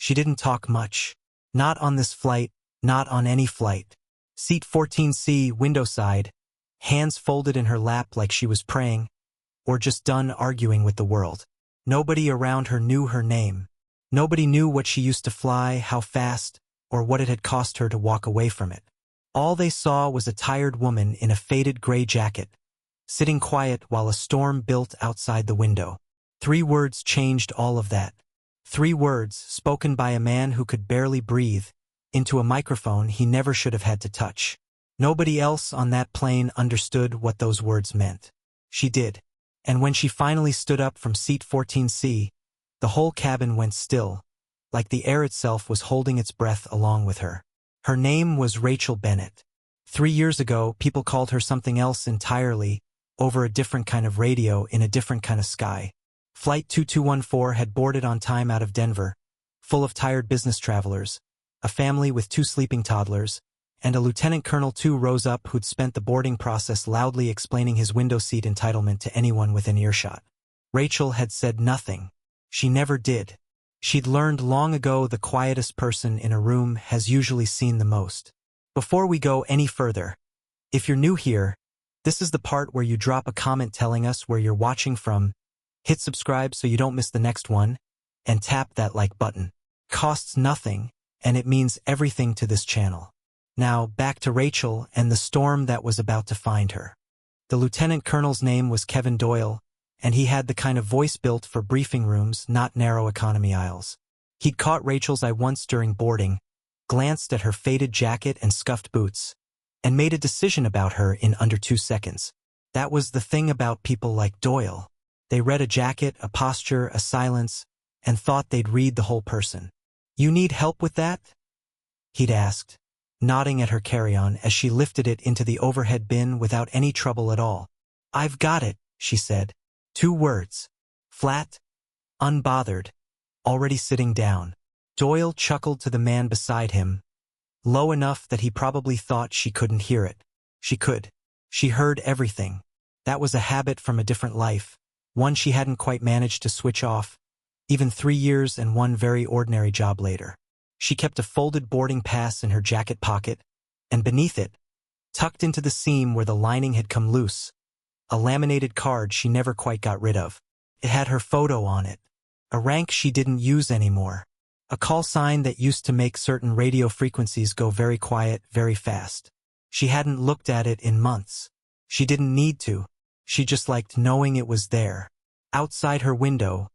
She didn't talk much. Not on this flight, not on any flight. Seat 14C, window side, hands folded in her lap like she was praying, or just done arguing with the world. Nobody around her knew her name. Nobody knew what she used to fly, how fast, or what it had cost her to walk away from it. All they saw was a tired woman in a faded gray jacket, sitting quiet while a storm built outside the window. 3 words changed all of that. 3 words, spoken by a man who could barely breathe, into a microphone he never should have had to touch. Nobody else on that plane understood what those words meant. She did. And when she finally stood up from seat 14C, the whole cabin went still, like the air itself was holding its breath along with her. Her name was Rachel Bennett. 3 years ago, people called her something else entirely, over a different kind of radio in a different kind of sky. Flight 2214 had boarded on time out of Denver, full of tired business travelers, a family with 2 sleeping toddlers, and a Lieutenant Colonel 2 rose up who'd spent the boarding process loudly explaining his window seat entitlement to anyone within earshot. Rachel had said nothing. She never did. She'd learned long ago the quietest person in a room has usually seen the most. Before we go any further, if you're new here, this is the part where you drop a comment telling us where you're watching from, hit subscribe so you don't miss the next one, and tap that like button. Costs nothing, and it means everything to this channel. Now, back to Rachel and the storm that was about to find her. The Lieutenant Colonel's name was Kevin Doyle, and he had the kind of voice built for briefing rooms, not narrow economy aisles. He'd caught Rachel's eye once during boarding, glanced at her faded jacket and scuffed boots, and made a decision about her in under 2 seconds. That was the thing about people like Doyle. They read a jacket, a posture, a silence, and thought they'd read the whole person. "You need help with that?" he'd asked, nodding at her carry-on as she lifted it into the overhead bin without any trouble at all. "I've got it," she said. 2 words. Flat, unbothered, already sitting down. Doyle chuckled to the man beside him, low enough that he probably thought she couldn't hear it. She could. She heard everything. That was a habit from a different life, one she hadn't quite managed to switch off, even 3 years and one very ordinary job later. She kept a folded boarding pass in her jacket pocket, and beneath it, tucked into the seam where the lining had come loose, a laminated card she never quite got rid of. It had her photo on it, a rank she didn't use anymore, a call sign that used to make certain radio frequencies go very quiet, very fast. She hadn't looked at it in months. She didn't need to. She just liked knowing it was there. Outside her window,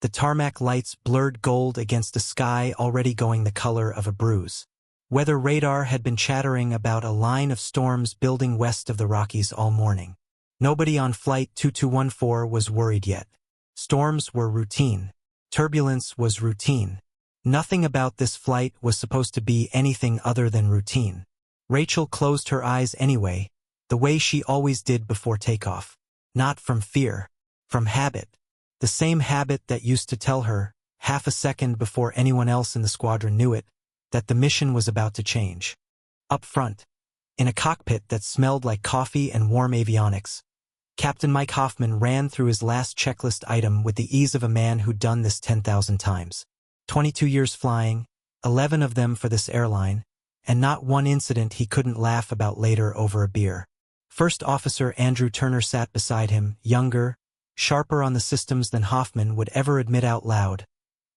the tarmac lights blurred gold against a sky already going the color of a bruise. Weather radar had been chattering about a line of storms building west of the Rockies all morning. Nobody on Flight 2214 was worried yet. Storms were routine. Turbulence was routine. Nothing about this flight was supposed to be anything other than routine. Rachel closed her eyes anyway, the way she always did before takeoff. Not from fear, from habit. The same habit that used to tell her, half a second before anyone else in the squadron knew it, that the mission was about to change. Up front, in a cockpit that smelled like coffee and warm avionics, Captain Mike Hoffman ran through his last checklist item with the ease of a man who'd done this 10,000 times. 22 years flying, 11 of them for this airline, and not one incident he couldn't laugh about later over a beer. First Officer Andrew Turner sat beside him, younger, sharper on the systems than Hoffman would ever admit out loud,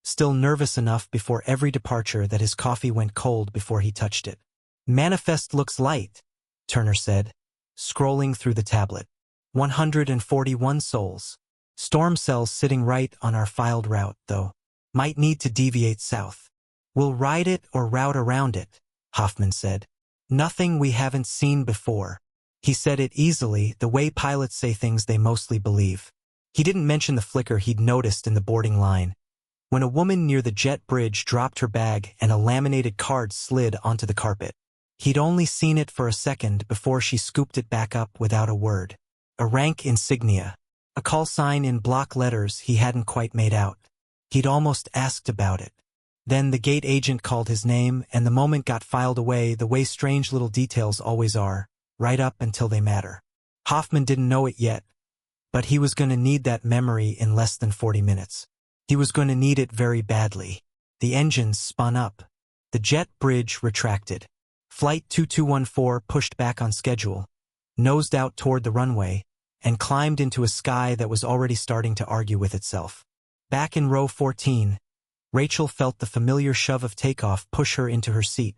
still nervous enough before every departure that his coffee went cold before he touched it. "Manifest looks light," Turner said, scrolling through the tablet. 141 souls. Storm cells sitting right on our filed route, though. Might need to deviate south. "We'll ride it or route around it," Hoffman said. "Nothing we haven't seen before." He said it easily, the way pilots say things they mostly believe. He didn't mention the flicker he'd noticed in the boarding line, when a woman near the jet bridge dropped her bag and a laminated card slid onto the carpet. He'd only seen it for a second before she scooped it back up without a word. A rank insignia, a call sign in block letters he hadn't quite made out. He'd almost asked about it. Then the gate agent called his name, and the moment got filed away the way strange little details always are, right up until they matter. Hoffman didn't know it yet, but he was going to need that memory in less than 40 minutes. He was going to need it very badly. The engines spun up. The jet bridge retracted. Flight 2214 pushed back on schedule, nosed out toward the runway, and climbed into a sky that was already starting to argue with itself. Back in row 14, Rachel felt the familiar shove of takeoff push her into her seat,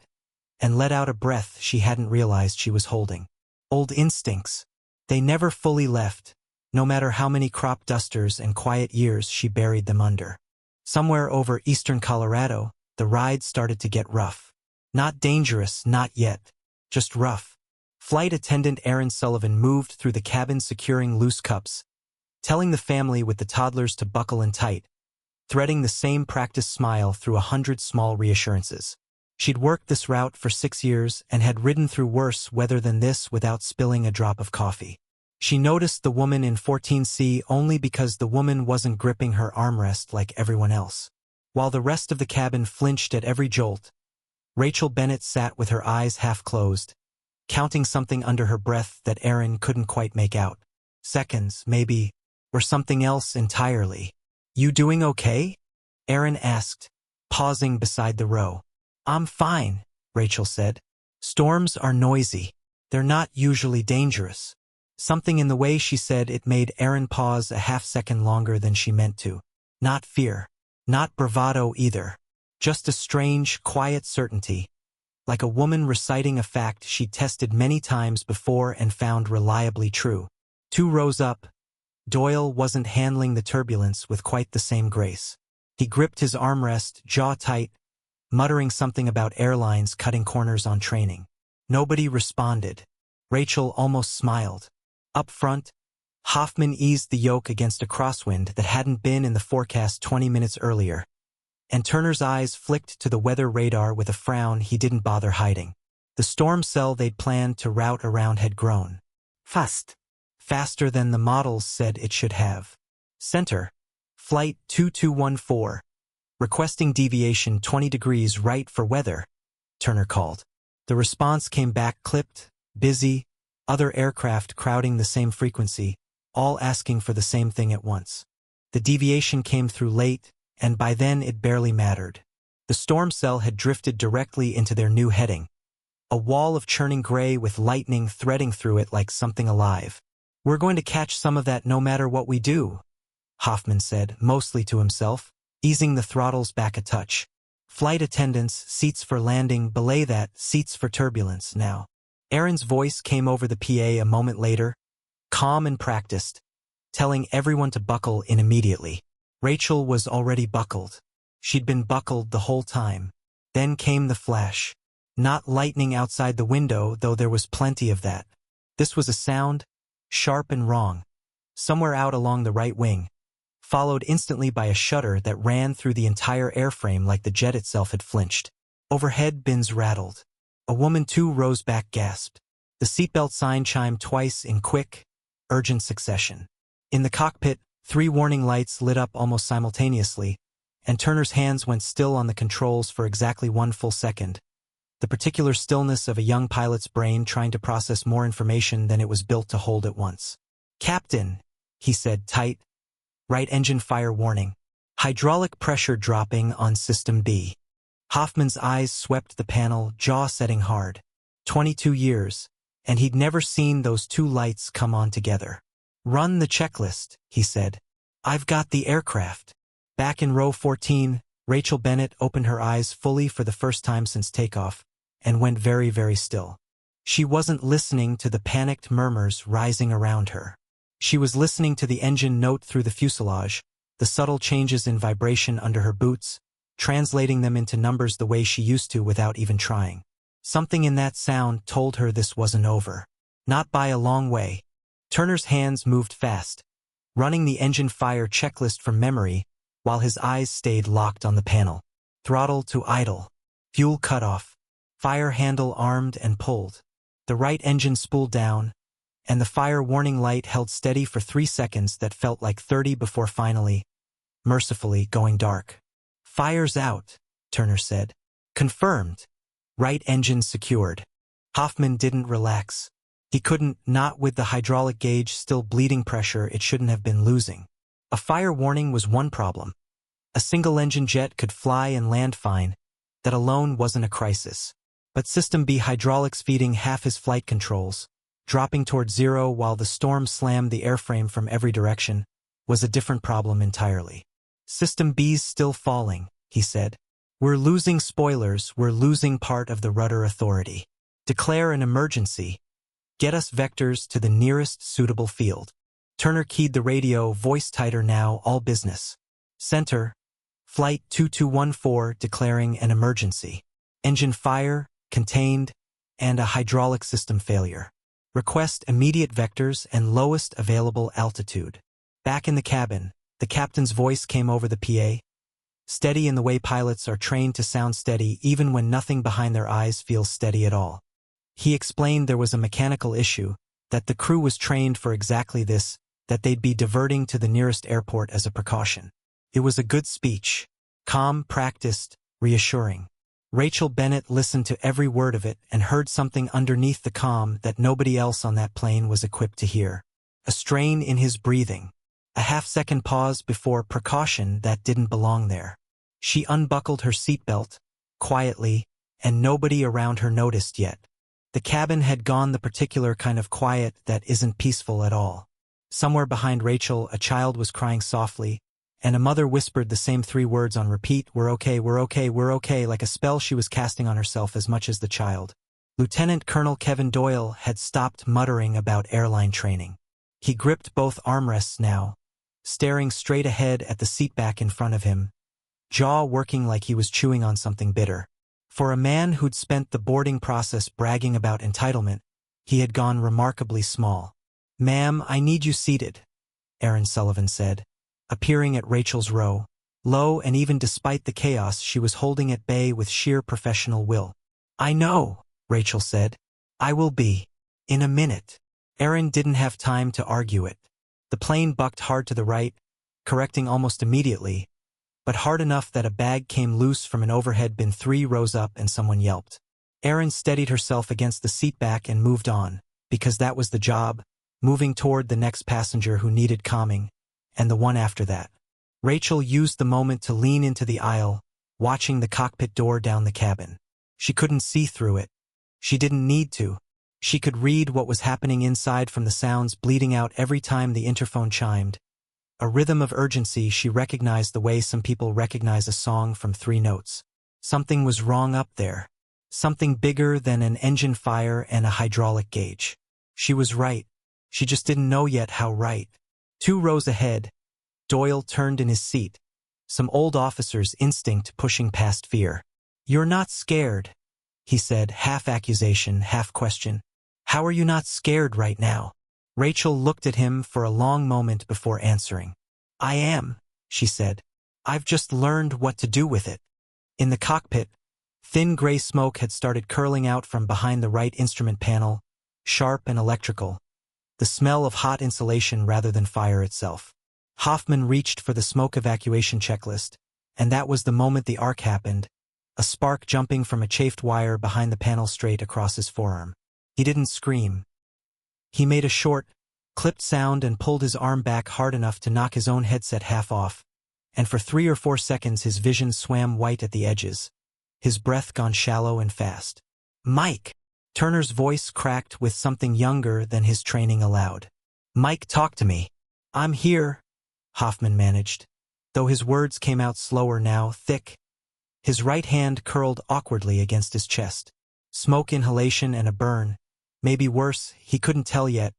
and let out a breath she hadn't realized she was holding. Old instincts. They never fully left, no matter how many crop dusters and quiet years she buried them under. Somewhere over eastern Colorado, the ride started to get rough. Not dangerous, not yet. Just rough. Flight attendant Aaron Sullivan moved through the cabin securing loose cups, telling the family with the toddlers to buckle in tight, threading the same practice smile through 100 small reassurances. She'd worked this route for 6 years and had ridden through worse weather than this without spilling a drop of coffee. She noticed the woman in 14C only because the woman wasn't gripping her armrest like everyone else. While the rest of the cabin flinched at every jolt, Rachel Bennett sat with her eyes half closed, counting something under her breath that Aaron couldn't quite make out. Seconds, maybe, or something else entirely. "You doing okay?" Aaron asked, pausing beside the row. "I'm fine," Rachel said. "Storms are noisy. They're not usually dangerous." Something in the way she said it made Aaron pause a half-second longer than she meant to. Not fear. Not bravado either. Just a strange, quiet certainty, like a woman reciting a fact she'd tested many times before and found reliably true. 2 rows up, Doyle wasn't handling the turbulence with quite the same grace. He gripped his armrest, jaw tight, muttering something about airlines cutting corners on training. Nobody responded. Rachel almost smiled. Up front, Hoffman eased the yoke against a crosswind that hadn't been in the forecast 20 minutes earlier, and Turner's eyes flicked to the weather radar with a frown he didn't bother hiding. The storm cell they'd planned to route around had grown. Fast. Faster than the models said it should have. "Center. Flight 2214. Requesting deviation 20 degrees right for weather," Turner called. The response came back clipped, busy, other aircraft crowding the same frequency, all asking for the same thing at once. The deviation came through late, and by then it barely mattered. The storm cell had drifted directly into their new heading, a wall of churning gray with lightning threading through it like something alive. "We're going to catch some of that no matter what we do," Hoffman said, mostly to himself, easing the throttles back a touch. "Flight attendants, seats for landing, belay that, seats for turbulence now." Aaron's voice came over the PA a moment later, calm and practiced, telling everyone to buckle in immediately. Rachel was already buckled. She'd been buckled the whole time. Then came the flash. Not lightning outside the window, though there was plenty of that. This was a sound, sharp and wrong, somewhere out along the right wing, followed instantly by a shudder that ran through the entire airframe like the jet itself had flinched. Overhead bins rattled. A woman 2 rows back gasped. The seatbelt sign chimed twice in quick, urgent succession. In the cockpit, 3 warning lights lit up almost simultaneously, and Turner's hands went still on the controls for exactly 1 full second. The particular stillness of a young pilot's brain trying to process more information than it was built to hold at once. "Captain," he said tight. "Right engine fire warning. Hydraulic pressure dropping on System B." Hoffman's eyes swept the panel, jaw setting hard. 22 years, and he'd never seen those 2 lights come on together. "Run the checklist," he said. "I've got the aircraft." Back in row 14, Rachel Bennett opened her eyes fully for the first time since takeoff, and went very, very still. She wasn't listening to the panicked murmurs rising around her. She was listening to the engine note through the fuselage, the subtle changes in vibration under her boots, translating them into numbers the way she used to without even trying. Something in that sound told her this wasn't over. Not by a long way. Turner's hands moved fast, running the engine fire checklist from memory, while his eyes stayed locked on the panel. Throttle to idle. Fuel cutoff. Fire handle armed and pulled. The right engine spooled down, and the fire warning light held steady for 3 seconds that felt like 30 before finally, mercifully, going dark. "Fire's out," Turner said. "Confirmed. Right engine secured." Hoffman didn't relax. He couldn't, not with the hydraulic gauge still bleeding pressure it shouldn't have been losing. A fire warning was one problem, A single-engine jet could fly and land fine. That alone wasn't a crisis. But System B hydraulics feeding half his flight controls, dropping toward zero while the storm slammed the airframe from every direction, was a different problem entirely. System B's still falling, he said. We're losing spoilers, we're losing part of the rudder authority. Declare an emergency. Get us vectors to the nearest suitable field. Turner keyed the radio, voice tighter now, all business. Center, Flight 2214 declaring an emergency. Engine fire, contained, and a hydraulic system failure. Request immediate vectors and lowest available altitude. Back in the cabin, the captain's voice came over the PA. Steady in the way pilots are trained to sound steady even when nothing behind their eyes feels steady at all. He explained there was a mechanical issue, that the crew was trained for exactly this, that they'd be diverting to the nearest airport as a precaution. It was a good speech. Calm, practiced, reassuring. Rachel Bennett listened to every word of it and heard something underneath the calm that nobody else on that plane was equipped to hear. A strain in his breathing. A half-second pause before precaution that didn't belong there. She unbuckled her seatbelt, quietly, and nobody around her noticed yet. The cabin had gone the particular kind of quiet that isn't peaceful at all. Somewhere behind Rachel, a child was crying softly, and a mother whispered the same three words on repeat, "We're okay, we're okay, we're okay," like a spell she was casting on herself as much as the child. Lieutenant Colonel Kevin Doyle had stopped muttering about airline training. He gripped both armrests now, staring straight ahead at the seatback in front of him, jaw working like he was chewing on something bitter. For a man who'd spent the boarding process bragging about entitlement, he had gone remarkably small. "Ma'am, I need you seated," Aaron Sullivan said, appearing at Rachel's row, low, and even despite the chaos she was holding at bay with sheer professional will. "I know," Rachel said. "I will be. In a minute." Aaron didn't have time to argue it. The plane bucked hard to the right, correcting almost immediately, but hard enough that a bag came loose from an overhead bin 3 rows up and someone yelped. Aaron steadied herself against the seat back and moved on, because that was the job, moving toward the next passenger who needed calming, and the one after that. Rachel used the moment to lean into the aisle, watching the cockpit door down the cabin. She couldn't see through it. She didn't need to. She could read what was happening inside from the sounds bleeding out every time the interphone chimed. A rhythm of urgency she recognized the way some people recognize a song from 3 notes. Something was wrong up there. Something bigger than an engine fire and a hydraulic gauge. She was right. She just didn't know yet how right. 2 rows ahead, Doyle turned in his seat, some old officer's instinct pushing past fear. "You're not scared," he said, half accusation, half question. "How are you not scared right now?" Rachel looked at him for a long moment before answering. "I am," she said. "I've just learned what to do with it." In the cockpit, thin gray smoke had started curling out from behind the right instrument panel, sharp and electrical, the smell of hot insulation rather than fire itself. Hoffman reached for the smoke evacuation checklist, and that was the moment the arc happened, a spark jumping from a chafed wire behind the panel straight across his forearm. He didn't scream. He made a short, clipped sound and pulled his arm back hard enough to knock his own headset half off, and for 3 or 4 seconds his vision swam white at the edges, his breath gone shallow and fast. "Mike!" Turner's voice cracked with something younger than his training allowed. "Mike, talk to me." "I'm here," Hoffman managed, though his words came out slower now, thick. His right hand curled awkwardly against his chest. Smoke inhalation and a burn. Maybe worse, he couldn't tell yet,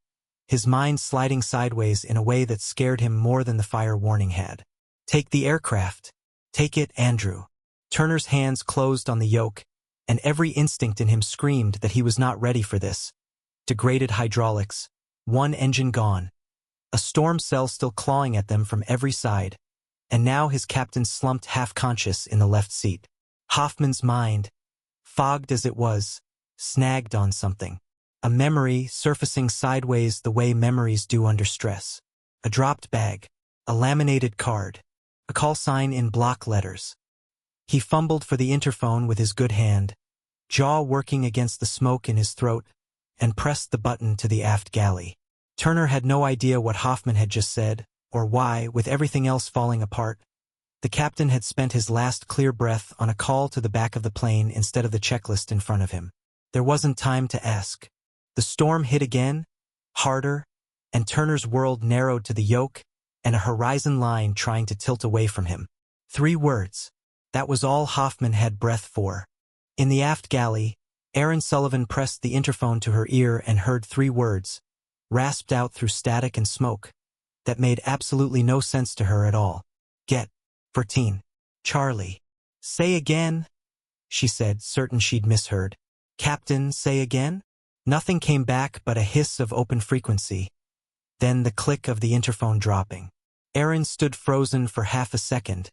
his mind sliding sideways in a way that scared him more than the fire warning had. "Take the aircraft. Take it, Andrew." Turner's hands closed on the yoke, and every instinct in him screamed that he was not ready for this. Degraded hydraulics, 1 engine gone, a storm cell still clawing at them from every side, and now his captain slumped half-conscious in the left seat. Hoffman's mind, fogged as it was, snagged on something. A memory surfacing sideways the way memories do under stress. A dropped bag, a laminated card, a call sign in block letters. He fumbled for the interphone with his good hand, jaw working against the smoke in his throat, and pressed the button to the aft galley. Turner had no idea what Hoffman had just said, or why, with everything else falling apart. The captain had spent his last clear breath on a call to the back of the plane instead of the checklist in front of him. There wasn't time to ask. The storm hit again, harder, and Turner's world narrowed to the yoke and a horizon line trying to tilt away from him. 3 words. That was all Hoffman had breath for. In the aft galley, Aaron Sullivan pressed the interphone to her ear and heard 3 words, rasped out through static and smoke, that made absolutely no sense to her at all. Get 14. Charlie. Say again, she said, certain she'd misheard. Captain, say again? Nothing came back but a hiss of open frequency. Then the click of the interphone dropping. Aaron stood frozen for half a second,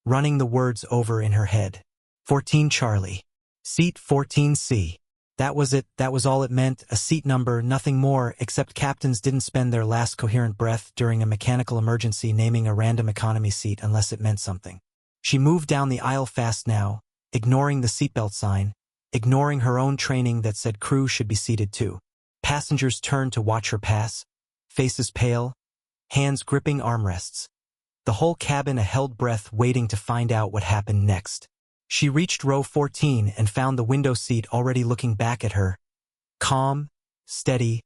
running the words over in her head. 14 Charlie. Seat 14C. That was it, that was all it meant, a seat number, nothing more, except captains didn't spend their last coherent breath during a mechanical emergency naming a random economy seat unless it meant something. She moved down the aisle fast now, ignoring the seatbelt sign, ignoring her own training that said crew should be seated too. Passengers turned to watch her pass, faces pale, hands gripping armrests. The whole cabin a held breath waiting to find out what happened next. She reached row 14 and found the window seat already looking back at her. Calm, steady,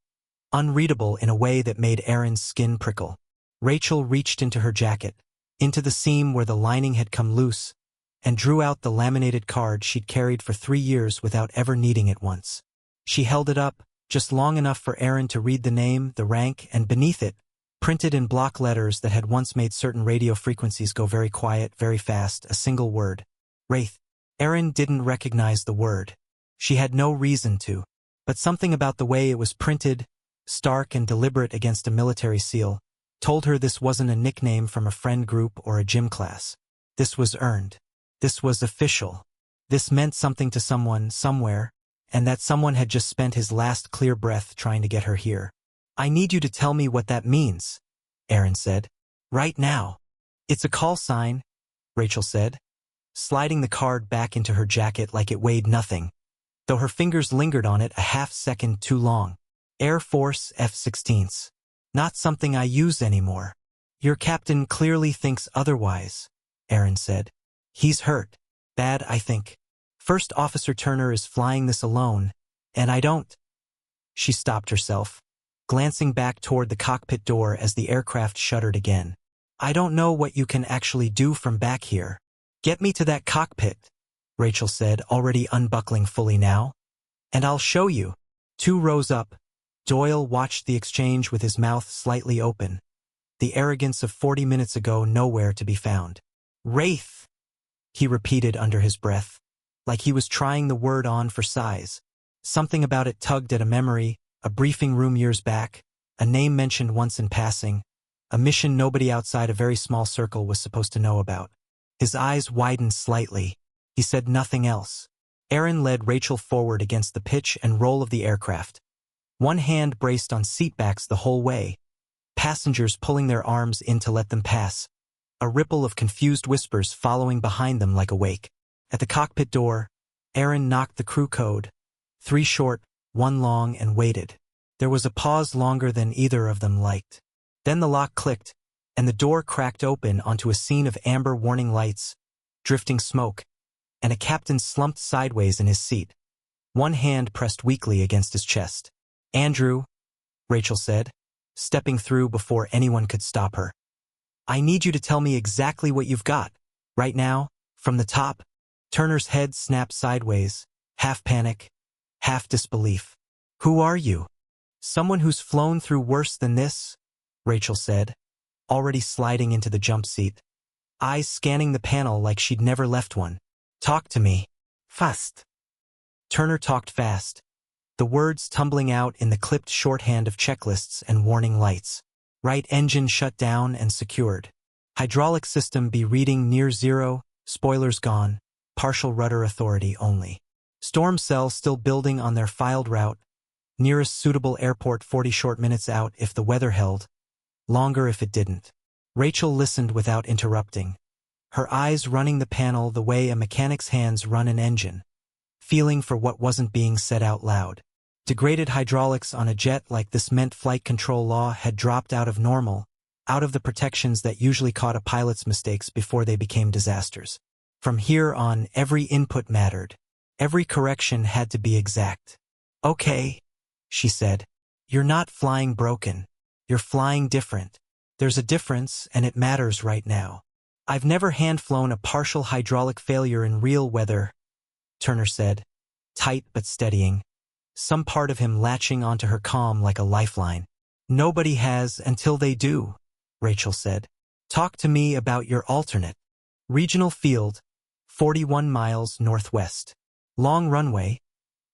unreadable in a way that made Aaron's skin prickle. Rachel reached into her jacket, into the seam where the lining had come loose, and drew out the laminated card she'd carried for 3 years without ever needing it once. She held it up, just long enough for Aaron to read the name, the rank, and beneath it, printed in block letters that had once made certain radio frequencies go very quiet, very fast, a single word. Wraith. Aaron didn't recognize the word. She had no reason to, but something about the way it was printed, stark and deliberate against a military seal, told her this wasn't a nickname from a friend group or a gym class. This was earned. This was official. This meant something to someone, somewhere, and that someone had just spent his last clear breath trying to get her here. I need you to tell me what that means, Aaron said. Right now. It's a call sign, Rachel said, sliding the card back into her jacket like it weighed nothing, though her fingers lingered on it a half-second too long. Air Force F-16s. Not something I use anymore. Your captain clearly thinks otherwise, Aaron said. He's hurt. Bad, I think. First Officer Turner is flying this alone, and I don't. She stopped herself, glancing back toward the cockpit door as the aircraft shuddered again. I don't know what you can actually do from back here. Get me to that cockpit, Rachel said, already unbuckling fully now. And I'll show you. 2 rows up, Doyle watched the exchange with his mouth slightly open. The arrogance of 40 minutes ago nowhere to be found. Wraith, he repeated under his breath, like he was trying the word on for size. Something about it tugged at a memory, a briefing room years back, a name mentioned once in passing, a mission nobody outside a very small circle was supposed to know about. His eyes widened slightly. He said nothing else. Aaron led Rachel forward against the pitch and roll of the aircraft. One hand braced on seatbacks the whole way, passengers pulling their arms in to let them pass, a ripple of confused whispers following behind them like a wake. At the cockpit door, Aaron knocked the crew code, 3 short, 1 long, and waited. There was a pause longer than either of them liked. Then the lock clicked, and the door cracked open onto a scene of amber warning lights, drifting smoke, and a captain slumped sideways in his seat, one hand pressed weakly against his chest. Andrew, Rachel said, stepping through before anyone could stop her. I need you to tell me exactly what you've got, right now, from the top. Turner's head snapped sideways, half panic, half disbelief. Who are you? Someone who's flown through worse than this, Rachel said, already sliding into the jump seat, eyes scanning the panel like she'd never left one. Talk to me. Fast. Turner talked fast, the words tumbling out in the clipped shorthand of checklists and warning lights. Right engine shut down and secured. Hydraulic system be reading near 0, spoilers gone, partial rudder authority only. Storm cell still building on their filed route, nearest suitable airport 40 short minutes out if the weather held, longer if it didn't. Rachel listened without interrupting, her eyes running the panel the way a mechanic's hands run an engine, feeling for what wasn't being said out loud. Degraded hydraulics on a jet like this meant flight control law had dropped out of normal, out of the protections that usually caught a pilot's mistakes before they became disasters. From here on, every input mattered. Every correction had to be exact. "Okay," she said. "You're not flying broken. You're flying different. There's a difference, and it matters right now. I've never hand-flown a partial hydraulic failure in real weather," Turner said, tight but steadying, some part of him latching onto her calm like a lifeline. "Nobody has until they do," Rachel said. "Talk to me about your alternate." Regional field, 41 miles northwest. Long runway,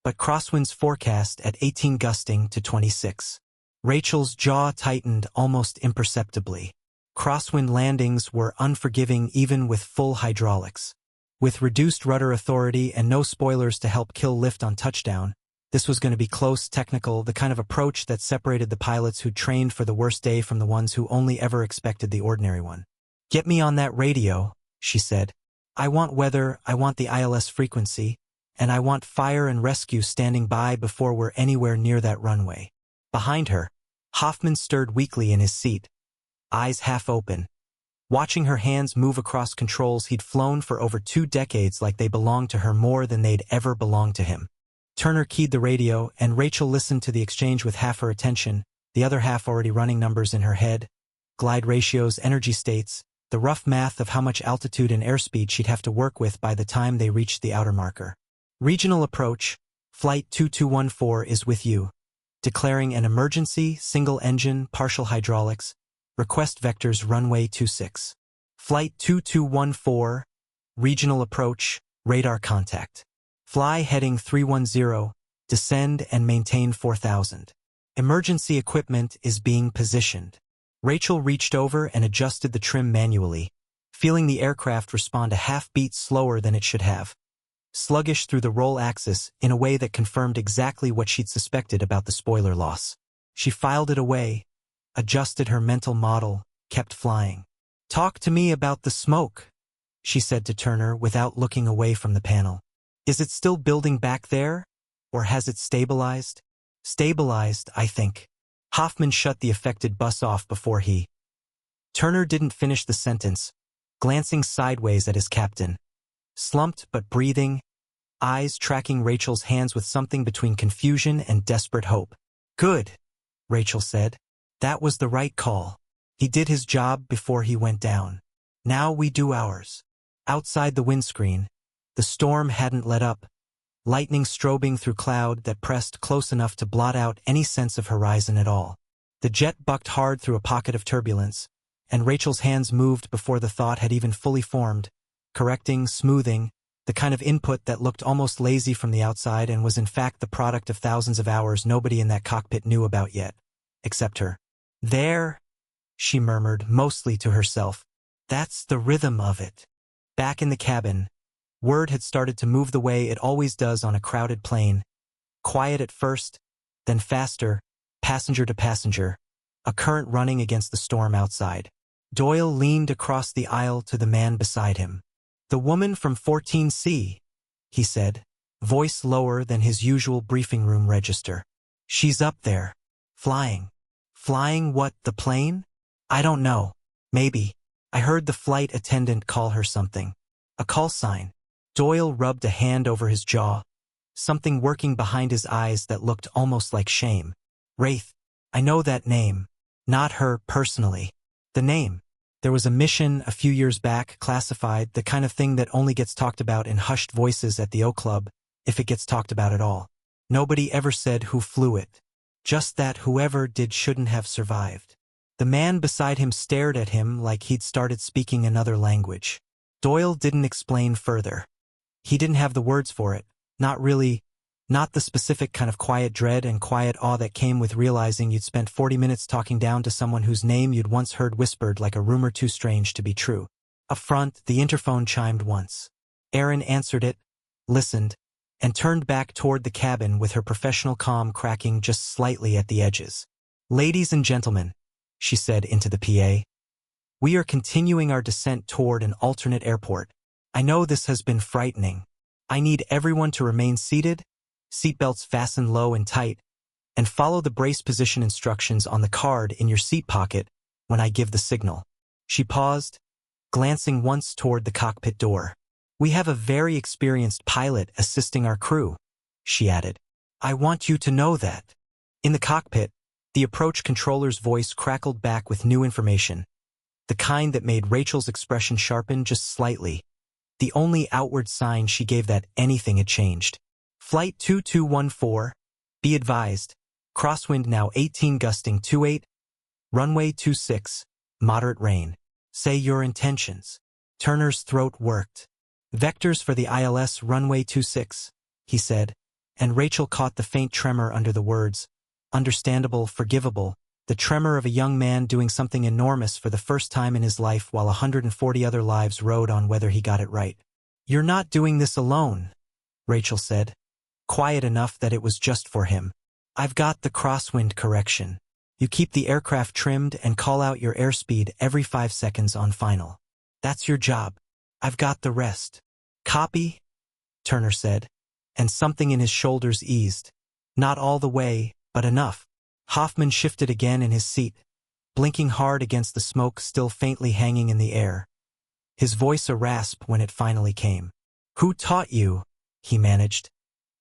but crosswinds forecast at 18 gusting to 26. Rachel's jaw tightened almost imperceptibly. Crosswind landings were unforgiving even with full hydraulics. With reduced rudder authority and no spoilers to help kill lift on touchdown, this was going to be close, technical, the kind of approach that separated the pilots who trained for the worst day from the ones who only ever expected the ordinary one. "Get me on that radio," she said. "I want weather, I want the ILS frequency, and I want fire and rescue standing by before we're anywhere near that runway." Behind her, Hoffman stirred weakly in his seat, eyes half open. Watching her hands move across controls he'd flown for over 2 decades like they belonged to her more than they'd ever belonged to him. Turner keyed the radio, and Rachel listened to the exchange with half her attention, the other half already running numbers in her head, glide ratios, energy states, the rough math of how much altitude and airspeed she'd have to work with by the time they reached the outer marker. "Regional approach, Flight 2214 is with you. Declaring an emergency, single engine, partial hydraulics. Request vectors runway 26. Flight 2214, regional approach, radar contact. Fly heading 310, descend and maintain 4000. Emergency equipment is being positioned." Rachel reached over and adjusted the trim manually, feeling the aircraft respond a half-beat slower than it should have. Sluggish through the roll axis in a way that confirmed exactly what she'd suspected about the spoiler loss. She filed it away, adjusted her mental model, kept flying. "Talk to me about the smoke," she said to Turner without looking away from the panel. "Is it still building back there? Or has it stabilized?" "Stabilized, I think." Hoffman shut the affected bus off before he. Turner didn't finish the sentence, glancing sideways at his captain. Slumped but breathing, eyes tracking Rachel's hands with something between confusion and desperate hope. "Good," Rachel said. "That was the right call. He did his job before he went down. Now we do ours." Outside the windscreen, the storm hadn't let up, lightning strobing through cloud that pressed close enough to blot out any sense of horizon at all. The jet bucked hard through a pocket of turbulence, and Rachel's hands moved before the thought had even fully formed, correcting, smoothing, the kind of input that looked almost lazy from the outside and was in fact the product of thousands of hours nobody in that cockpit knew about yet, except her. "There," she murmured, mostly to herself. "That's the rhythm of it." Back in the cabin, word had started to move the way it always does on a crowded plane. Quiet at first, then faster, passenger to passenger, a current running against the storm outside. Doyle leaned across the aisle to the man beside him. "The woman from 14C, he said, voice lower than his usual briefing room register. "She's up there. Flying." "Flying what, the plane?" "I don't know. Maybe. I heard the flight attendant call her something. A call sign." Doyle rubbed a hand over his jaw, something working behind his eyes that looked almost like shame. "Wraith. I know that name. Not her, personally. The name. There was a mission a few years back, classified, the kind of thing that only gets talked about in hushed voices at the O Club, if it gets talked about at all. Nobody ever said who flew it. Just that whoever did shouldn't have survived." The man beside him stared at him like he'd started speaking another language. Doyle didn't explain further. He didn't have the words for it. Not really. Not the specific kind of quiet dread and quiet awe that came with realizing you'd spent 40 minutes talking down to someone whose name you'd once heard whispered like a rumor too strange to be true. Up front, the interphone chimed once. Erin answered it, listened, and turned back toward the cabin with her professional calm cracking just slightly at the edges. "Ladies and gentlemen," she said into the PA, "we are continuing our descent toward an alternate airport. I know this has been frightening. I need everyone to remain seated, seatbelts fastened low and tight, and follow the brace position instructions on the card in your seat pocket when I give the signal." She paused, glancing once toward the cockpit door. "We have a very experienced pilot assisting our crew," she added. "I want you to know that." In the cockpit, the approach controller's voice crackled back with new information, the kind that made Rachel's expression sharpen just slightly, the only outward sign she gave that anything had changed. "Flight 2214, be advised, crosswind now 18 gusting 28, runway 26, moderate rain. Say your intentions." Turner's throat worked. "Vectors for the ILS runway 26, he said, and Rachel caught the faint tremor under the words, understandable, forgivable, the tremor of a young man doing something enormous for the first time in his life while 140 other lives rode on whether he got it right. "You're not doing this alone," Rachel said, quiet enough that it was just for him. "I've got the crosswind correction. You keep the aircraft trimmed and call out your airspeed every 5 seconds on final. That's your job. I've got the rest." "Copy," Turner said, and something in his shoulders eased. Not all the way, but enough. Hoffman shifted again in his seat, blinking hard against the smoke still faintly hanging in the air. His voice a rasp when it finally came. "Who taught you," he managed,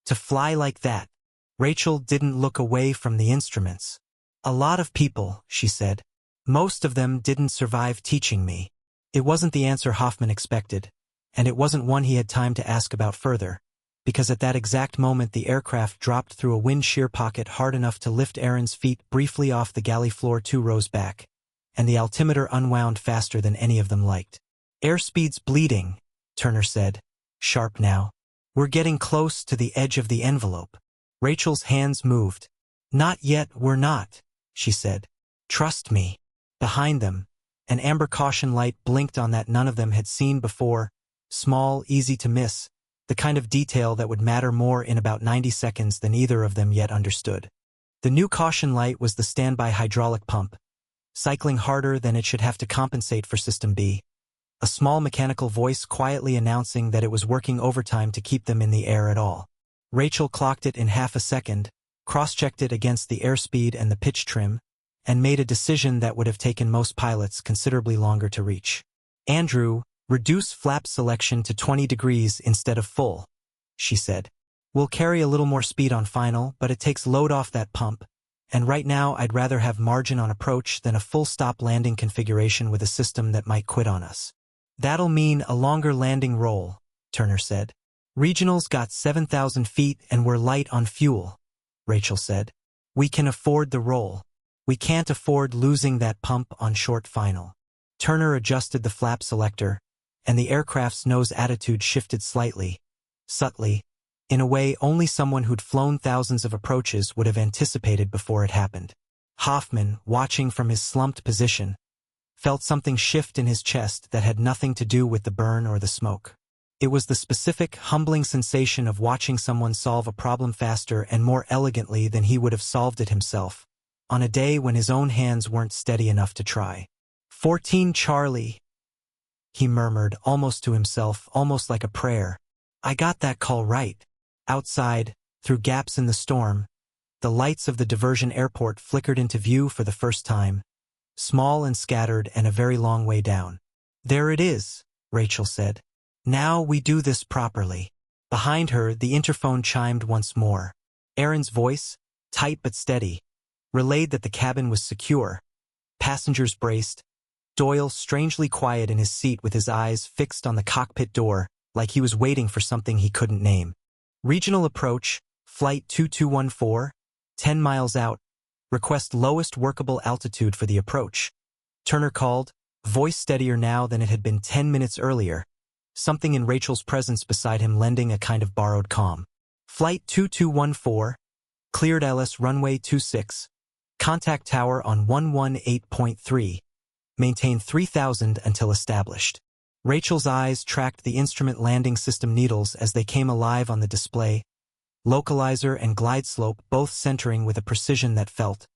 "to fly like that?" Rachel didn't look away from the instruments. "A lot of people," she said. "Most of them didn't survive teaching me." It wasn't the answer Hoffman expected, and it wasn't one he had time to ask about further, because at that exact moment the aircraft dropped through a wind shear pocket hard enough to lift Aaron's feet briefly off the galley floor 2 rows back, and the altimeter unwound faster than any of them liked. "Airspeed's bleeding," Turner said, sharp now. "We're getting close to the edge of the envelope." Rachel's hands moved. "Not yet, we're not," she said. "Trust me." Behind them, an amber caution light blinked on that none of them had seen before, small, easy to miss, the kind of detail that would matter more in about 90 seconds than either of them yet understood. The new caution light was the standby hydraulic pump, cycling harder than it should have to compensate for System B, a small mechanical voice quietly announcing that it was working overtime to keep them in the air at all. Rachel clocked it in half a second, cross-checked it against the airspeed and the pitch trim, and made a decision that would have taken most pilots considerably longer to reach. "Andrew, reduce flap selection to 20 degrees instead of full," she said. "We'll carry a little more speed on final, but it takes load off that pump, and right now I'd rather have margin on approach than a full-stop landing configuration with a system that might quit on us." "That'll mean a longer landing roll," Turner said. "Regional's got 7,000 feet and we're light on fuel," Rachel said. "We can afford the roll. We can't afford losing that pump on short final." Turner adjusted the flap selector, and the aircraft's nose attitude shifted slightly, subtly, in a way only someone who'd flown thousands of approaches would have anticipated before it happened. Hoffman, watching from his slumped position, felt something shift in his chest that had nothing to do with the burn or the smoke. It was the specific, humbling sensation of watching someone solve a problem faster and more elegantly than he would have solved it himself, on a day when his own hands weren't steady enough to try. 14 Charlie, he murmured, almost to himself, almost like a prayer. "I got that call right." Outside, through gaps in the storm, the lights of the diversion airport flickered into view for the first time, small and scattered and a very long way down. "There it is," Rachel said. "Now we do this properly." Behind her, the interphone chimed once more. Aaron's voice, tight but steady, relayed that the cabin was secure. Passengers braced, Doyle strangely quiet in his seat with his eyes fixed on the cockpit door, like he was waiting for something he couldn't name. "Regional approach, flight 2214, 10 miles out. Request lowest workable altitude for the approach," Turner called, voice steadier now than it had been 10 minutes earlier, something in Rachel's presence beside him lending a kind of borrowed calm. "Flight 2214, cleared LS runway 26, contact tower on 118.3, maintain 3000 until established." Rachel's eyes tracked the instrument landing system needles as they came alive on the display, localizer and glide slope both centering with a precision that felt,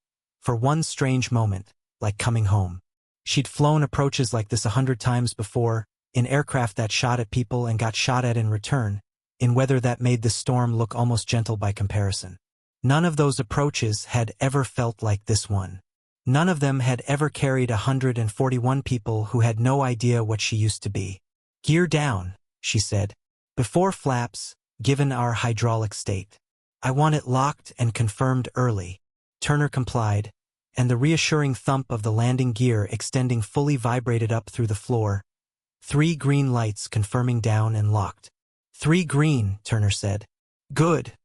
for one strange moment, like coming home. She'd flown approaches like this 100 times before, in aircraft that shot at people and got shot at in return, in weather that made the storm look almost gentle by comparison. None of those approaches had ever felt like this one. None of them had ever carried 141 people who had no idea what she used to be. "Gear down," she said. "Before flaps, given our hydraulic state. I want it locked and confirmed early." Turner complied, and the reassuring thump of the landing gear extending fully vibrated up through the floor. 3 green lights confirming down and locked. 3 green, Turner said. "Good,"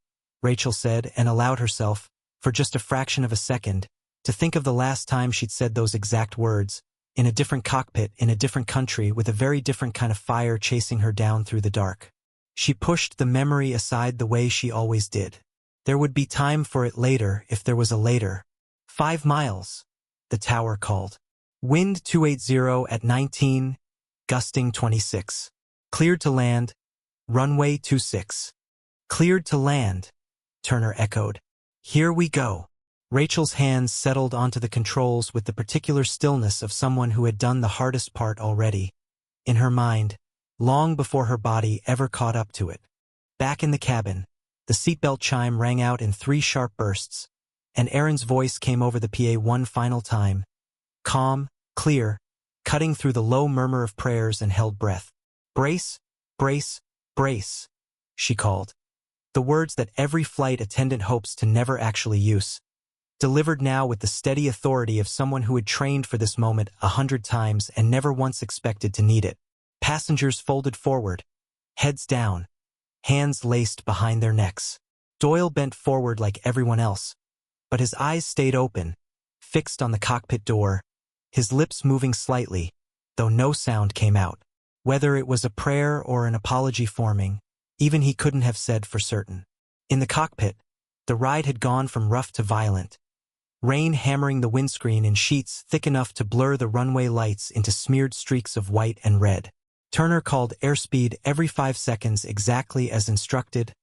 Rachel said, and allowed herself, for just a fraction of a second, to think of the last time she'd said those exact words, in a different cockpit, in a different country, with a very different kind of fire chasing her down through the dark. She pushed the memory aside the way she always did. There would be time for it later, if there was a later. 5 miles, the tower called. Wind 280 at 19, gusting 26. Cleared to land, runway 26. Cleared to land, Turner echoed. "Here we go." Rachel's hands settled onto the controls with the particular stillness of someone who had done the hardest part already, in her mind, long before her body ever caught up to it. Back in the cabin, the seatbelt chime rang out in 3 sharp bursts, and Aaron's voice came over the PA one final time, calm, clear, cutting through the low murmur of prayers and held breath. "Brace, brace, brace," she called. The words that every flight attendant hopes to never actually use. Delivered now with the steady authority of someone who had trained for this moment 100 times and never once expected to need it. Passengers folded forward, heads down, hands laced behind their necks. Doyle bent forward like everyone else, but his eyes stayed open, fixed on the cockpit door, his lips moving slightly, though no sound came out. Whether it was a prayer or an apology forming, even he couldn't have said for certain. In the cockpit, the ride had gone from rough to violent. Rain hammering the windscreen in sheets thick enough to blur the runway lights into smeared streaks of white and red. Turner called airspeed every 5 seconds exactly as instructed,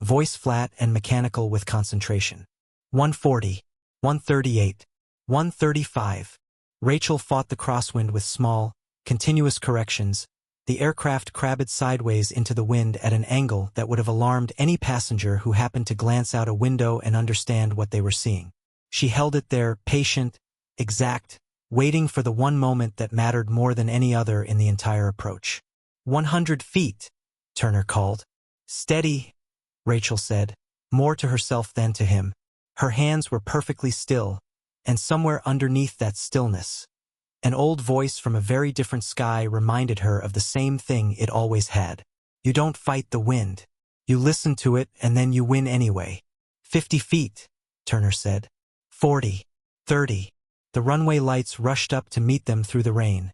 voice flat and mechanical with concentration. 140, 138, 135. Rachel fought the crosswind with small, continuous corrections. The aircraft crabbed sideways into the wind at an angle that would have alarmed any passenger who happened to glance out a window and understand what they were seeing. She held it there, patient, exact, waiting for the one moment that mattered more than any other in the entire approach. 100 feet, Turner called. "Steady," Rachel said, more to herself than to him. Her hands were perfectly still, and somewhere underneath that stillness, an old voice from a very different sky reminded her of the same thing it always had. "You don't fight the wind. You listen to it and then you win anyway." 50 feet, Turner said. 40, 30. The runway lights rushed up to meet them through the rain.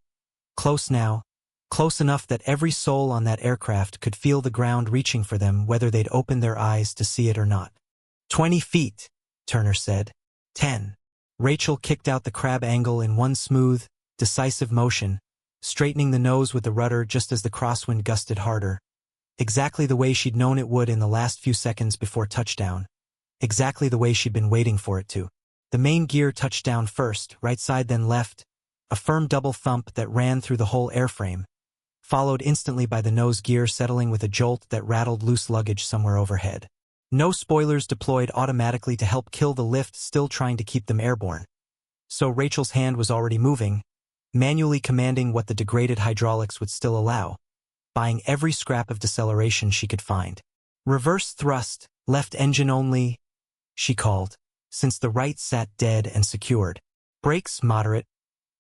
Close now, close enough that every soul on that aircraft could feel the ground reaching for them whether they'd open their eyes to see it or not. 20 feet, Turner said. 10. Rachel kicked out the crab angle in one smooth, decisive motion, straightening the nose with the rudder just as the crosswind gusted harder. Exactly the way she'd known it would in the last few seconds before touchdown. Exactly the way she'd been waiting for it to. The main gear touched down first, right side then left, a firm double thump that ran through the whole airframe, followed instantly by the nose gear settling with a jolt that rattled loose luggage somewhere overhead. No spoilers deployed automatically to help kill the lift still trying to keep them airborne. So Rachel's hand was already moving, manually commanding what the degraded hydraulics would still allow, buying every scrap of deceleration she could find. "Reverse thrust, left engine only," she called, since the right sat dead and secured. "Brakes moderate.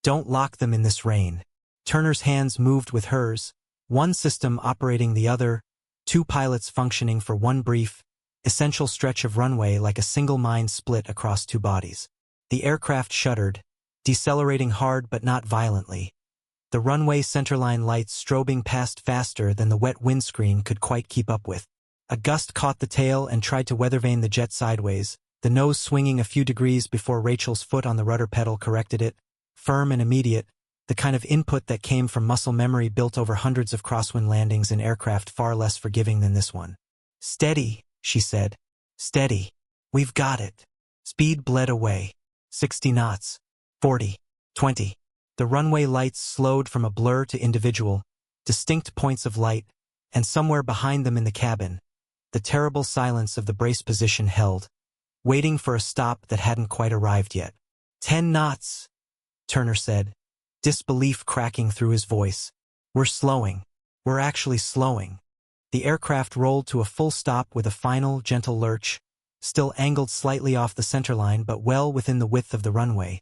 Don't lock them in this rain." Turner's hands moved with hers, one system operating the other, 2 pilots functioning for one brief, essential stretch of runway like a single mind split across 2 bodies. The aircraft shuddered, decelerating hard but not violently. The runway centerline lights strobing past faster than the wet windscreen could quite keep up with. A gust caught the tail and tried to weathervane the jet sideways, the nose swinging a few degrees before Rachel's foot on the rudder pedal corrected it, firm and immediate, the kind of input that came from muscle memory built over hundreds of crosswind landings in aircraft far less forgiving than this one. "Steady," she said. "Steady. We've got it." Speed bled away. 60 knots. 40. 20. The runway lights slowed from a blur to individual, distinct points of light, and somewhere behind them in the cabin, the terrible silence of the brace position held, waiting for a stop that hadn't quite arrived yet. 10 knots, Turner said, disbelief cracking through his voice. We're slowing. We're actually slowing. The aircraft rolled to a full stop with a final, gentle lurch, still angled slightly off the centerline but well within the width of the runway.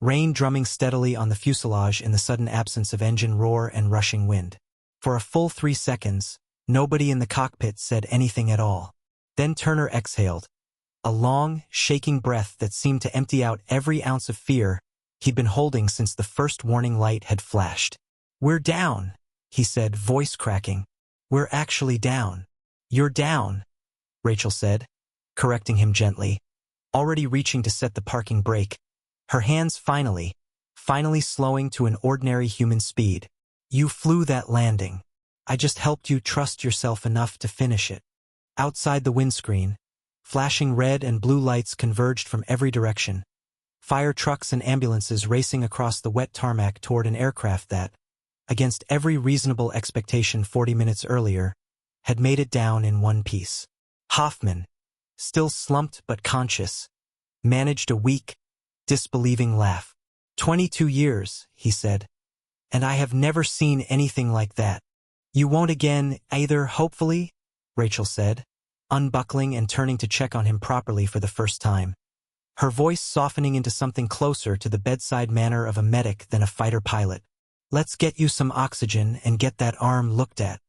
Rain drumming steadily on the fuselage in the sudden absence of engine roar and rushing wind. For a full 3 seconds, nobody in the cockpit said anything at all. Then Turner exhaled, a long, shaking breath that seemed to empty out every ounce of fear he'd been holding since the first warning light had flashed. We're down, he said, voice cracking. We're actually down. You're down, Rachel said, correcting him gently, already reaching to set the parking brake, her hands finally slowing to an ordinary human speed. You flew that landing. I just helped you trust yourself enough to finish it. Outside the windscreen, flashing red and blue lights converged from every direction. Fire trucks and ambulances racing across the wet tarmac toward an aircraft that, against every reasonable expectation 40 minutes earlier, had made it down in one piece. Hoffman, still slumped but conscious, managed a weak, disbelieving laugh. 22 years, he said, and I have never seen anything like that. You won't again either, hopefully, Rachel said, unbuckling and turning to check on him properly for the first time, her voice softening into something closer to the bedside manner of a medic than a fighter pilot. Let's get you some oxygen and get that arm looked at.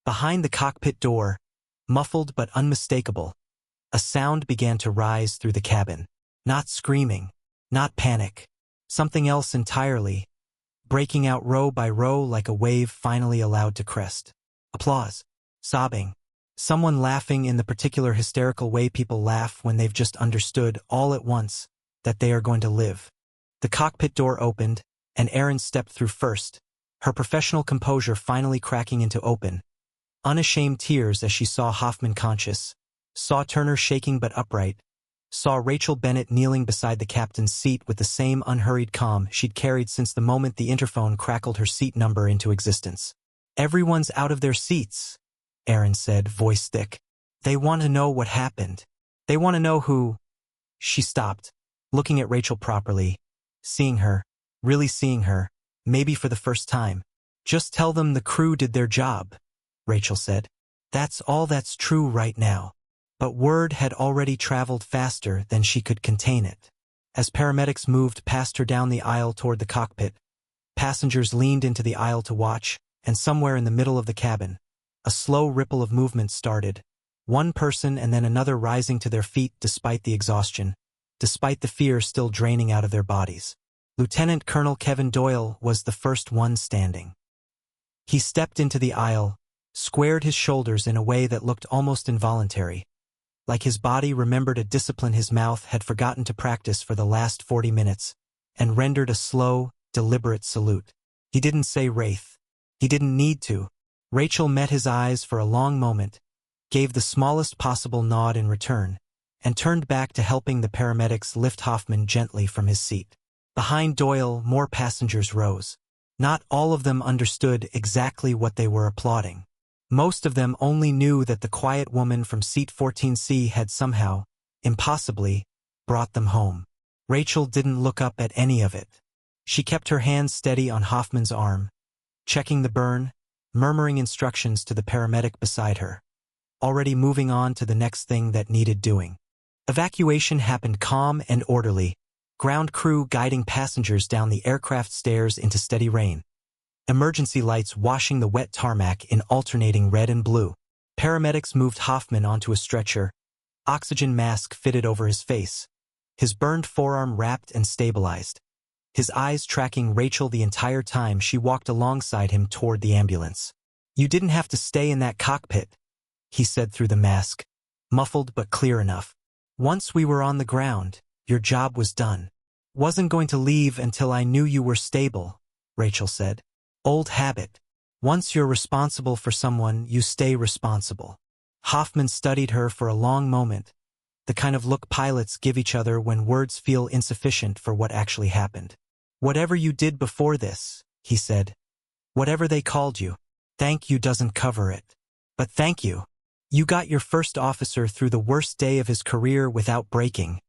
Behind the cockpit door, muffled but unmistakable, a sound began to rise through the cabin. Not screaming, not panic, something else entirely, breaking out row by row like a wave finally allowed to crest. Applause, sobbing, someone laughing in the particular hysterical way people laugh when they've just understood all at once that they are going to live. The cockpit door opened, and Erin stepped through first, her professional composure finally cracking into open, unashamed tears as she saw Hoffman conscious, saw Turner shaking but upright, saw Rachel Bennett kneeling beside the captain's seat with the same unhurried calm she'd carried since the moment the interphone crackled her seat number into existence. Everyone's out of their seats, Erin said, voice thick. They want to know what happened. They want to know who... She stopped, looking at Rachel properly, seeing her, really seeing her, maybe for the first time. Just tell them the crew did their job, Rachel said. That's all that's true right now. But word had already traveled faster than she could contain it. As paramedics moved past her down the aisle toward the cockpit, passengers leaned into the aisle to watch, and somewhere in the middle of the cabin, a slow ripple of movement started, one person and then another rising to their feet despite the exhaustion, despite the fear still draining out of their bodies. Lieutenant Colonel Kevin Doyle was the first one standing. He stepped into the aisle, squared his shoulders in a way that looked almost involuntary, like his body remembered a discipline his mouth had forgotten to practice for the last 40 minutes, and rendered a slow, deliberate salute. He didn't say Wraith. He didn't need to. Rachel met his eyes for a long moment, gave the smallest possible nod in return, and turned back to helping the paramedics lift Hoffman gently from his seat. Behind Doyle, more passengers rose. Not all of them understood exactly what they were applauding. Most of them only knew that the quiet woman from seat 14C had somehow, impossibly, brought them home. Rachel didn't look up at any of it. She kept her hands steady on Hoffman's arm, checking the burn, murmuring instructions to the paramedic beside her, already moving on to the next thing that needed doing. Evacuation happened calm and orderly, ground crew guiding passengers down the aircraft stairs into steady rain. Emergency lights washing the wet tarmac in alternating red and blue. Paramedics moved Hoffman onto a stretcher, oxygen mask fitted over his face, his burned forearm wrapped and stabilized, his eyes tracking Rachel the entire time she walked alongside him toward the ambulance. You didn't have to stay in that cockpit, he said through the mask, muffled but clear enough. Once we were on the ground, your job was done. Wasn't going to leave until I knew you were stable, Rachel said. Old habit. Once you're responsible for someone, you stay responsible. Hoffman studied her for a long moment, the kind of look pilots give each other when words feel insufficient for what actually happened. Whatever you did before this, he said. Whatever they called you. Thank you doesn't cover it. But thank you. You got your first officer through the worst day of his career without breaking,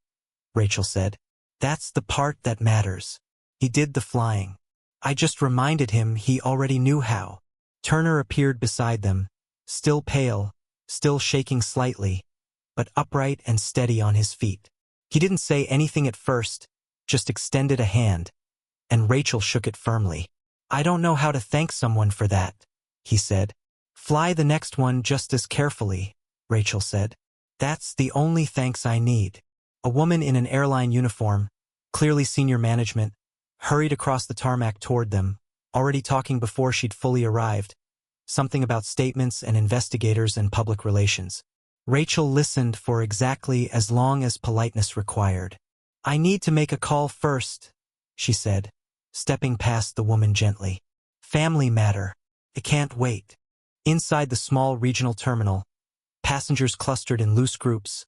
Rachel said. That's the part that matters. He did the flying. I just reminded him he already knew how. Turner appeared beside them, still pale, still shaking slightly, but upright and steady on his feet. He didn't say anything at first, just extended a hand, and Rachel shook it firmly. I don't know how to thank someone for that, he said. Fly the next one just as carefully, Rachel said. That's the only thanks I need. A woman in an airline uniform, clearly senior management, hurried across the tarmac toward them, already talking before she'd fully arrived, something about statements and investigators and public relations. Rachel listened for exactly as long as politeness required. I need to make a call first, she said, stepping past the woman gently. Family matter. It can't wait. Inside the small regional terminal, passengers clustered in loose groups,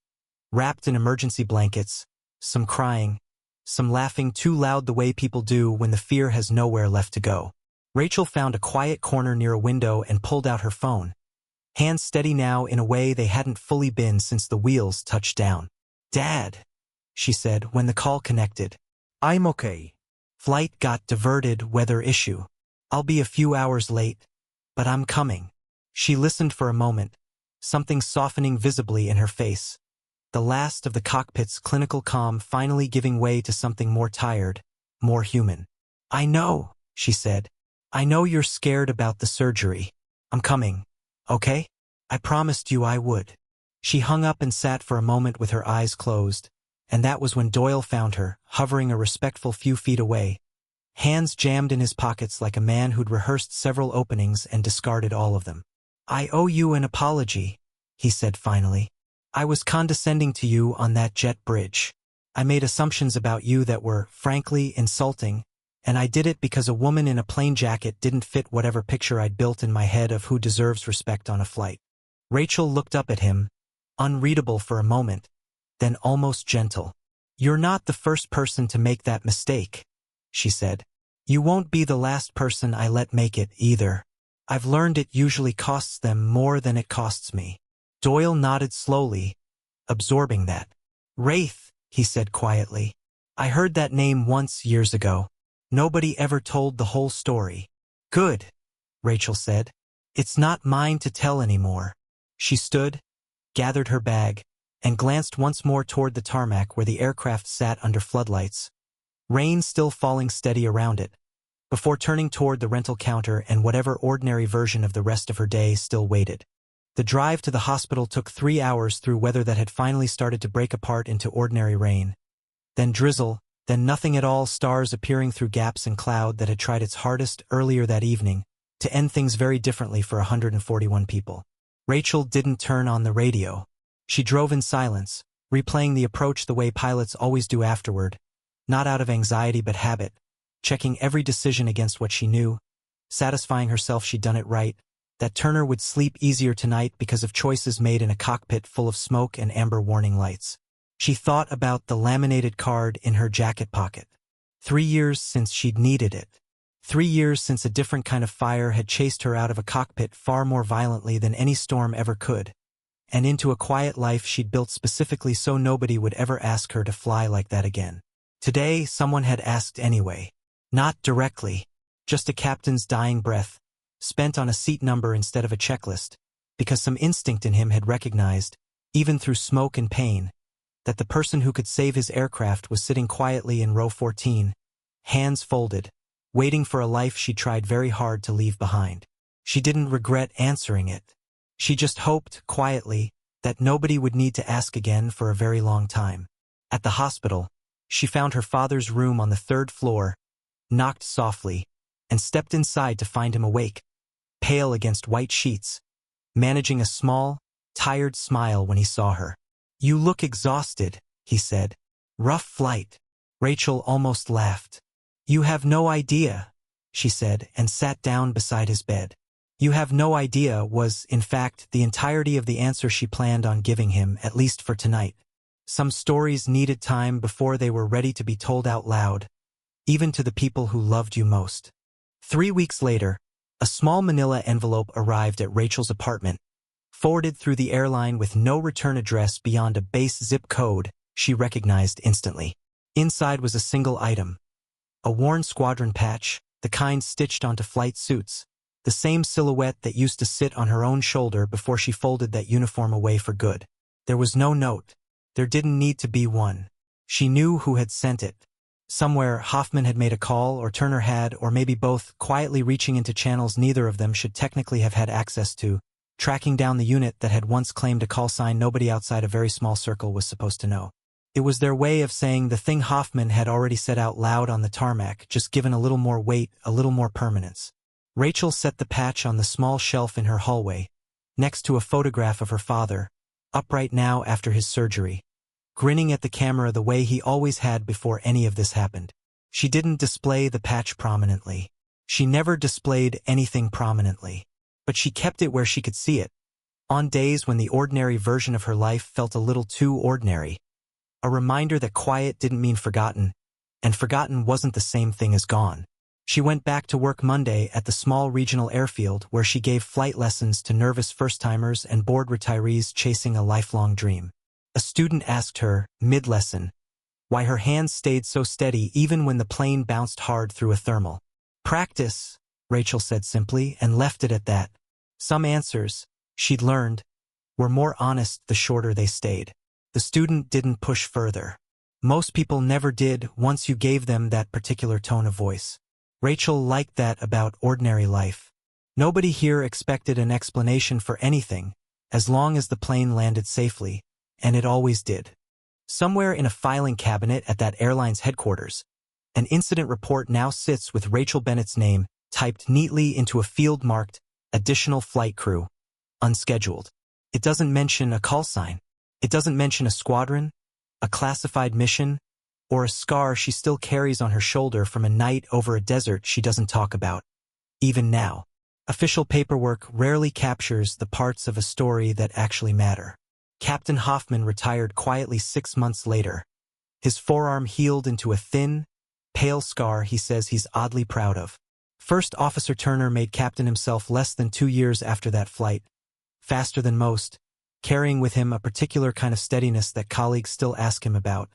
wrapped in emergency blankets, some crying, some laughing too loud the way people do when the fear has nowhere left to go. Rachel found a quiet corner near a window and pulled out her phone, hands steady now in a way they hadn't fully been since the wheels touched down. Dad, she said when the call connected. I'm okay. Flight got diverted, weather issue. I'll be a few hours late, but I'm coming. She listened for a moment, something softening visibly in her face. The last of the cockpit's clinical calm finally giving way to something more tired, more human. I know, she said. I know you're scared about the surgery. I'm coming, okay? I promised you I would. She hung up and sat for a moment with her eyes closed, and that was when Doyle found her, hovering a respectful few feet away, hands jammed in his pockets like a man who'd rehearsed several openings and discarded all of them. I owe you an apology, he said finally. I was condescending to you on that jet bridge. I made assumptions about you that were, frankly, insulting, and I did it because a woman in a plain jacket didn't fit whatever picture I'd built in my head of who deserves respect on a flight. Rachel looked up at him, unreadable for a moment, then almost gentle. You're not the first person to make that mistake, she said. You won't be the last person I let make it, either. I've learned it usually costs them more than it costs me. Doyle nodded slowly, absorbing that. Wraith, he said quietly. I heard that name once years ago. Nobody ever told the whole story. Good, Rachel said. It's not mine to tell anymore. She stood, gathered her bag, and glanced once more toward the tarmac where the aircraft sat under floodlights, rain still falling steady around it, before turning toward the rental counter and whatever ordinary version of the rest of her day still waited. The drive to the hospital took 3 hours through weather that had finally started to break apart into ordinary rain. Then drizzle, then nothing at all, stars appearing through gaps in cloud that had tried its hardest earlier that evening to end things very differently for 141 people. Rachel didn't turn on the radio. She drove in silence, replaying the approach the way pilots always do afterward, not out of anxiety but habit, checking every decision against what she knew, satisfying herself she'd done it right, that Turner would sleep easier tonight because of choices made in a cockpit full of smoke and amber warning lights. She thought about the laminated card in her jacket pocket. 3 years since she'd needed it. 3 years since a different kind of fire had chased her out of a cockpit far more violently than any storm ever could, and into a quiet life she'd built specifically so nobody would ever ask her to fly like that again. Today, someone had asked anyway. Not directly, just a captain's dying breath, spent on a seat number instead of a checklist, because some instinct in him had recognized, even through smoke and pain, that the person who could save his aircraft was sitting quietly in row 14, hands folded, waiting for a life she tried very hard to leave behind. She didn't regret answering it. She just hoped, quietly, that nobody would need to ask again for a very long time. At the hospital, she found her father's room on the 3rd floor, knocked softly, and stepped inside to find him awake, pale against white sheets, managing a small, tired smile when he saw her. You look exhausted, he said. Rough flight. Rachel almost laughed. You have no idea, she said, and sat down beside his bed. You have no idea was, in fact, the entirety of the answer she planned on giving him, at least for tonight. Some stories needed time before they were ready to be told out loud, even to the people who loved you most. 3 weeks later, a small manila envelope arrived at Rachel's apartment, forwarded through the airline with no return address beyond a base zip code she recognized instantly. Inside was a single item. A worn squadron patch, the kind stitched onto flight suits. The same silhouette that used to sit on her own shoulder before she folded that uniform away for good. There was no note. There didn't need to be one. She knew who had sent it. Somewhere, Hoffman had made a call, or Turner had, or maybe both, quietly reaching into channels neither of them should technically have had access to, tracking down the unit that had once claimed a call sign nobody outside a very small circle was supposed to know. It was their way of saying the thing Hoffman had already said out loud on the tarmac, just given a little more weight, a little more permanence. Rachel set the patch on the small shelf in her hallway, next to a photograph of her father, upright now after his surgery, grinning at the camera the way he always had before any of this happened. She didn't display the patch prominently. She never displayed anything prominently. But she kept it where she could see it, on days when the ordinary version of her life felt a little too ordinary. A reminder that quiet didn't mean forgotten, and forgotten wasn't the same thing as gone. She went back to work Monday at the small regional airfield where she gave flight lessons to nervous first-timers and bored retirees chasing a lifelong dream. A student asked her, mid-lesson, why her hands stayed so steady even when the plane bounced hard through a thermal. Practice, Rachel said simply, and left it at that. Some answers, she'd learned, were more honest the shorter they stayed. The student didn't push further. Most people never did once you gave them that particular tone of voice. Rachel liked that about ordinary life. Nobody here expected an explanation for anything, as long as the plane landed safely, and it always did. Somewhere in a filing cabinet at that airline's headquarters, an incident report now sits with Rachel Bennett's name typed neatly into a field marked additional flight crew, unscheduled. It doesn't mention a call sign. It doesn't mention a squadron, a classified mission, or a scar she still carries on her shoulder from a night over a desert she doesn't talk about. Even now, official paperwork rarely captures the parts of a story that actually matter. Captain Hoffman retired quietly 6 months later. His forearm healed into a thin, pale scar he says he's oddly proud of. First Officer Turner made captain himself less than 2 years after that flight, faster than most, carrying with him a particular kind of steadiness that colleagues still ask him about,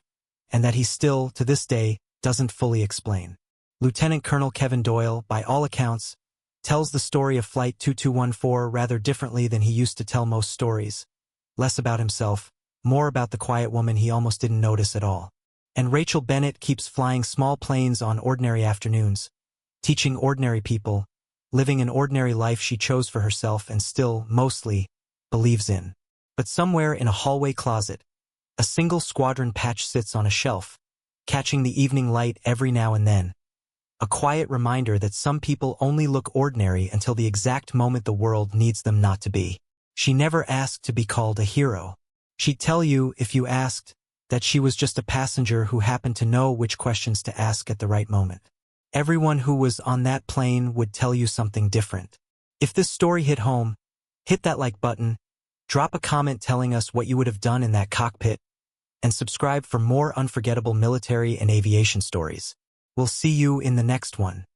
and that he still, to this day, doesn't fully explain. Lieutenant Colonel Kevin Doyle, by all accounts, tells the story of Flight 2214 rather differently than he used to tell most stories. Less about himself, more about the quiet woman he almost didn't notice at all. And Rachel Bennett keeps flying small planes on ordinary afternoons, teaching ordinary people, living an ordinary life she chose for herself and still, mostly, believes in. But somewhere in a hallway closet, a single squadron patch sits on a shelf, catching the evening light every now and then. A quiet reminder that some people only look ordinary until the exact moment the world needs them not to be. She never asked to be called a hero. She'd tell you, if you asked, that she was just a passenger who happened to know which questions to ask at the right moment. Everyone who was on that plane would tell you something different. If this story hit home, hit that like button, drop a comment telling us what you would have done in that cockpit, and subscribe for more unforgettable military and aviation stories. We'll see you in the next one.